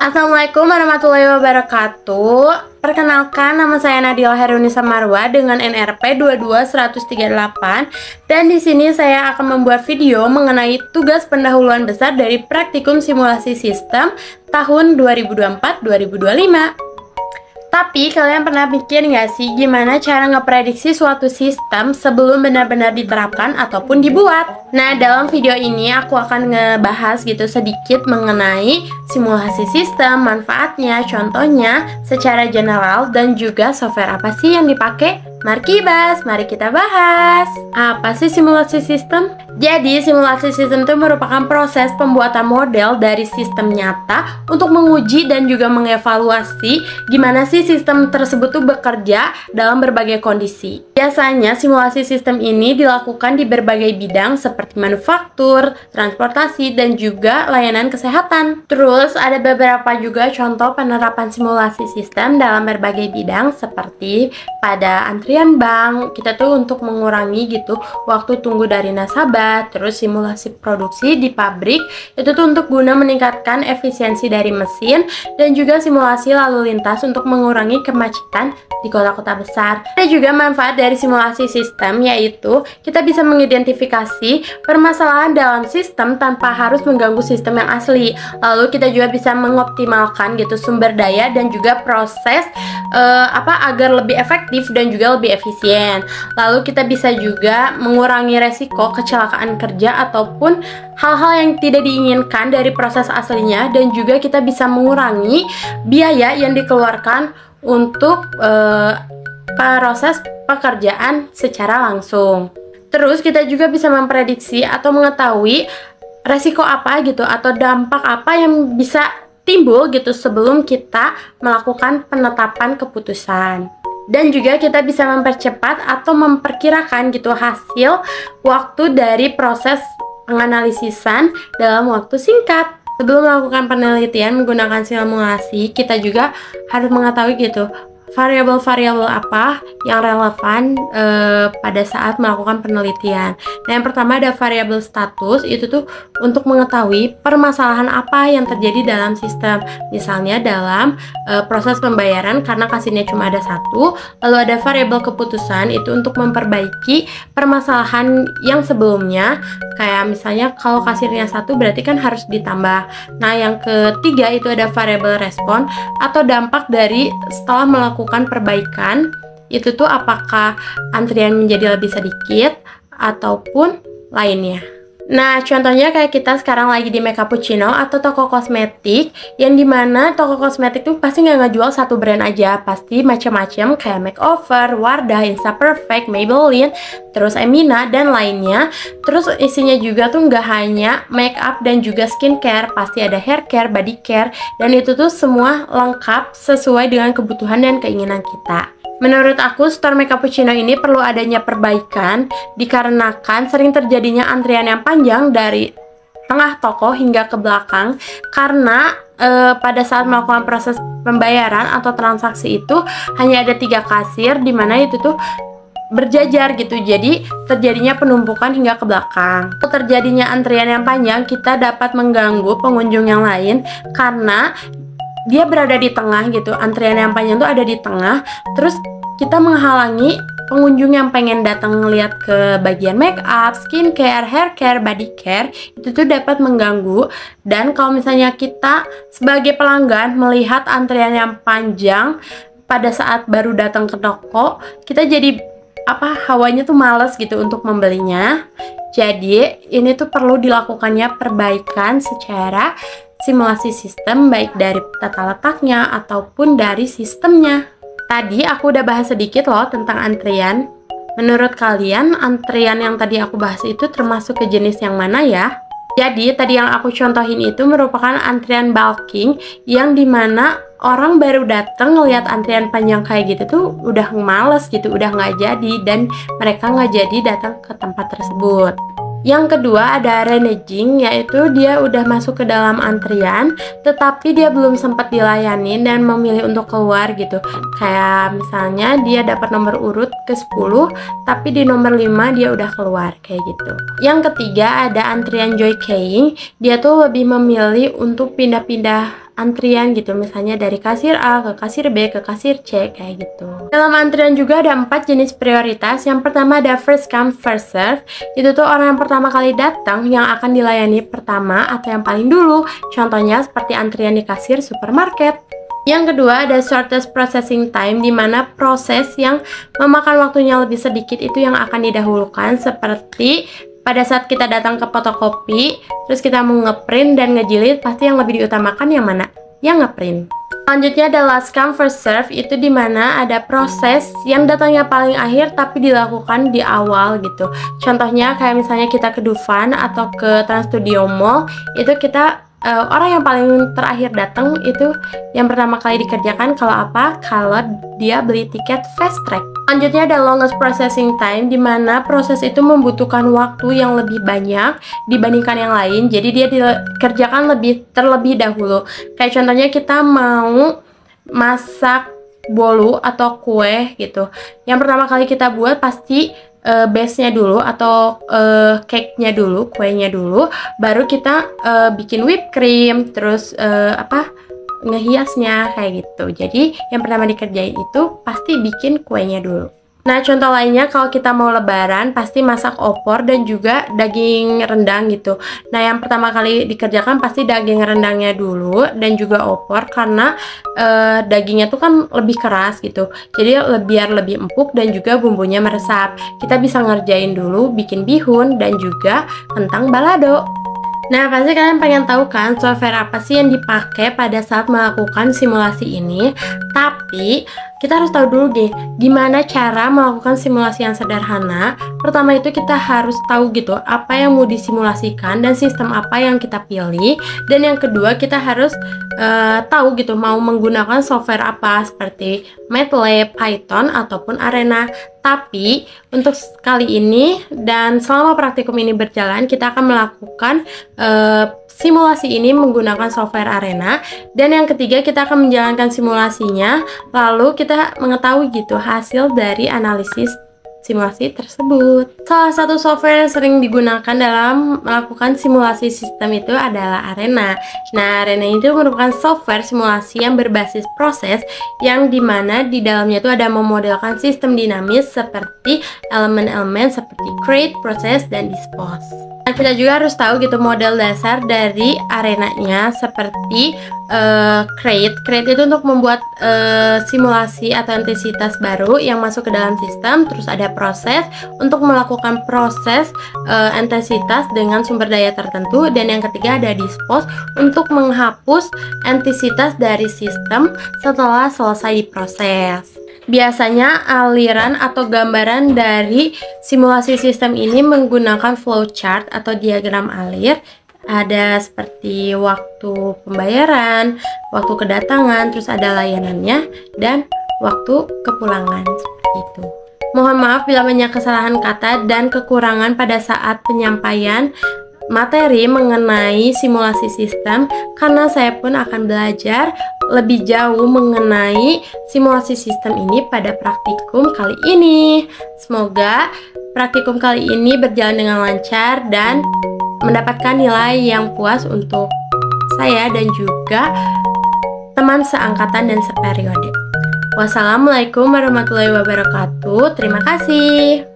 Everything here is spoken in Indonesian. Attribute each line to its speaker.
Speaker 1: Assalamualaikum warahmatullahi wabarakatuh. Perkenalkan, nama saya Nadila Herunisa Marwa dengan NRP 22138 dan di sini saya akan membuat video mengenai tugas pendahuluan besar dari Praktikum Simulasi Sistem tahun 2024-2025. Tapi kalian pernah pikir nggak sih gimana cara ngeprediksi suatu sistem sebelum benar-benar diterapkan ataupun dibuat? Nah, dalam video ini aku akan ngebahas gitu sedikit mengenai simulasi sistem, manfaatnya, contohnya secara general dan juga software apa sih yang dipakai. Mari kibas, mari kita bahas. Apa sih simulasi sistem? Jadi, simulasi sistem itu merupakan proses pembuatan model dari sistem nyata untuk menguji dan juga mengevaluasi gimana sih sistem tersebut tuh bekerja dalam berbagai kondisi. Biasanya, simulasi sistem ini dilakukan di berbagai bidang seperti manufaktur, transportasi, dan juga layanan kesehatan. Terus, ada beberapa juga contoh penerapan simulasi sistem dalam berbagai bidang seperti pada antrian bank, kita tuh untuk mengurangi gitu waktu tunggu dari nasabah. Terus simulasi produksi di pabrik itu tuh untuk guna meningkatkan efisiensi dari mesin, dan juga simulasi lalu lintas untuk mengurangi kemacetan di kota-kota besar. Ada juga manfaat dari simulasi sistem, yaitu kita bisa mengidentifikasi permasalahan dalam sistem tanpa harus mengganggu sistem yang asli. Lalu kita juga bisa mengoptimalkan gitu sumber daya dan juga proses agar lebih efektif dan juga lebih efisien. Lalu kita bisa juga mengurangi resiko kecelakaan kerja ataupun hal-hal yang tidak diinginkan dari proses aslinya, dan juga kita bisa mengurangi biaya yang dikeluarkan untuk proses pekerjaan secara langsung. Terus kita juga bisa memprediksi atau mengetahui resiko apa gitu atau dampak apa yang bisa timbul gitu sebelum kita melakukan penetapan keputusan. Dan juga kita bisa mempercepat atau memperkirakan gitu hasil waktu dari proses penganalisisan dalam waktu singkat. Sebelum melakukan penelitian menggunakan simulasi, kita juga harus mengetahui gitu variabel-variabel apa yang relevan pada saat melakukan penelitian. Nah, yang pertama ada variabel status, itu tuh untuk mengetahui permasalahan apa yang terjadi dalam sistem. Misalnya dalam proses pembayaran karena kasirnya cuma ada satu. Lalu ada variabel keputusan, itu untuk memperbaiki permasalahan yang sebelumnya. Kayak misalnya kalau kasirnya satu berarti kan harus ditambah. Nah, yang ketiga itu ada variabel respon atau dampak dari setelah melakukan perbaikan. Itu tuh apakah antrian menjadi lebih sedikit ataupun lainnya. Nah, contohnya kayak kita sekarang lagi di Makeupuccino atau toko kosmetik, yang dimana toko kosmetik tuh pasti nggak ngejual satu brand aja, pasti macam-macam kayak Makeover, Wardah, Instaperfect, Maybelline, terus Emina dan lainnya. Terus isinya juga tuh nggak hanya make up dan juga skincare, pasti ada hair care, body care, dan itu tuh semua lengkap sesuai dengan kebutuhan dan keinginan kita. Menurut aku, store Makeupuccino ini perlu adanya perbaikan dikarenakan sering terjadinya antrian yang panjang dari tengah toko hingga ke belakang karena pada saat melakukan proses pembayaran atau transaksi itu hanya ada 3 kasir, dimana itu tuh berjajar gitu, jadi terjadinya penumpukan hingga ke belakang. Terjadinya antrian yang panjang, kita dapat mengganggu pengunjung yang lain karena dia berada di tengah gitu, antrian yang panjang tuh ada di tengah, terus kita menghalangi pengunjung yang pengen datang ngeliat ke bagian make up, skincare, hair care, body care, itu tuh dapat mengganggu. Dan kalau misalnya kita sebagai pelanggan melihat antrian yang panjang pada saat baru datang ke toko, kita jadi hawanya tuh males gitu untuk membelinya. Jadi ini tuh perlu dilakukannya perbaikan secara simulasi sistem, baik dari tata letaknya ataupun dari sistemnya. Tadi aku udah bahas sedikit loh tentang antrian. Menurut kalian, antrian yang tadi aku bahas itu termasuk ke jenis yang mana ya? Jadi tadi yang aku contohin itu merupakan antrian bulking, yang dimana orang baru datang ngelihat antrian panjang kayak gitu tuh udah males gitu, udah nggak jadi, dan mereka nggak jadi datang ke tempat tersebut. Yang kedua ada reneging, yaitu dia udah masuk ke dalam antrian tetapi dia belum sempat dilayani dan memilih untuk keluar gitu. Kayak misalnya dia dapat nomor urut ke 10 tapi di nomor 5 dia udah keluar kayak gitu. Yang ketiga ada antrian jockeying, dia tuh lebih memilih untuk pindah-pindah antrian gitu, misalnya dari kasir A ke kasir B ke kasir C kayak gitu. Dalam antrian juga ada 4 jenis prioritas. Yang pertama ada first come first serve. Itu tuh orang yang pertama kali datang yang akan dilayani pertama atau yang paling dulu. Contohnya seperti antrian di kasir supermarket. Yang kedua ada shortest processing time, di mana proses yang memakan waktunya lebih sedikit itu yang akan didahulukan, seperti pada saat kita datang ke fotokopi, terus kita mau ngeprint dan ngejilid, pasti yang lebih diutamakan yang mana? Yang ngeprint. Selanjutnya ada last come first serve, itu dimana ada proses yang datangnya paling akhir tapi dilakukan di awal gitu. Contohnya kayak misalnya kita ke Dufan atau ke Trans Studio Mall, itu kita orang yang paling terakhir datang itu yang pertama kali dikerjakan. Kalau apa? Kalau dia beli tiket fast track. Selanjutnya ada longest processing time, di mana proses itu membutuhkan waktu yang lebih banyak dibandingkan yang lain. Jadi dia dikerjakan terlebih dahulu. Kayak contohnya kita mau masak bolu atau kue gitu. Yang pertama kali kita buat pasti base-nya dulu atau cake-nya dulu, kuenya dulu, baru kita bikin whipped cream, terus ngehiasnya kayak gitu. Jadi yang pertama dikerjain itu pasti bikin kuenya dulu. Nah, contoh lainnya kalau kita mau lebaran pasti masak opor dan juga daging rendang gitu. Nah, yang pertama kali dikerjakan pasti daging rendangnya dulu dan juga opor, karena dagingnya tuh kan lebih keras gitu. Jadi biar lebih empuk dan juga bumbunya meresap. Kita bisa ngerjain dulu bikin bihun dan juga kentang balado. Nah, pasti kalian pengen tahu kan software apa sih yang dipakai pada saat melakukan simulasi ini. Tapi kita harus tahu dulu deh gimana cara melakukan simulasi yang sederhana. Pertama itu kita harus tahu gitu apa yang mau disimulasikan dan sistem apa yang kita pilih. Dan yang kedua kita harus tahu gitu mau menggunakan software apa seperti MATLAB, Python ataupun Arena. Tapi untuk kali ini dan selama praktikum ini berjalan, kita akan melakukan simulasi ini menggunakan software Arena. Dan yang ketiga kita akan menjalankan simulasinya, lalu kita mengetahui gitu hasil dari analisis simulasi tersebut. Salah satu software yang sering digunakan dalam melakukan simulasi sistem itu adalah Arena. Nah, Arena itu merupakan software simulasi yang berbasis proses, yang dimana di dalamnya itu ada memodelkan sistem dinamis seperti elemen-elemen seperti create, process, dan dispose. Nah, kita juga harus tahu gitu model dasar dari arenanya seperti create. Create itu untuk membuat simulasi atau entitas baru yang masuk ke dalam sistem. Terus ada proses untuk melakukan proses entitas dengan sumber daya tertentu. Dan yang ketiga ada dispose untuk menghapus entitas dari sistem setelah selesai diproses. Biasanya aliran atau gambaran dari simulasi sistem ini menggunakan flowchart atau diagram alir. Ada seperti waktu pembayaran, waktu kedatangan, terus ada layanannya, dan waktu kepulangan, seperti itu. Mohon maaf bila banyak kesalahan kata dan kekurangan pada saat penyampaian materi mengenai simulasi sistem, karena saya pun akan belajar lebih jauh mengenai simulasi sistem ini pada praktikum kali ini. Semoga praktikum kali ini berjalan dengan lancar dan mendapatkan nilai yang puas untuk saya dan juga teman seangkatan dan seperiode. Wassalamualaikum warahmatullahi wabarakatuh. Terima kasih.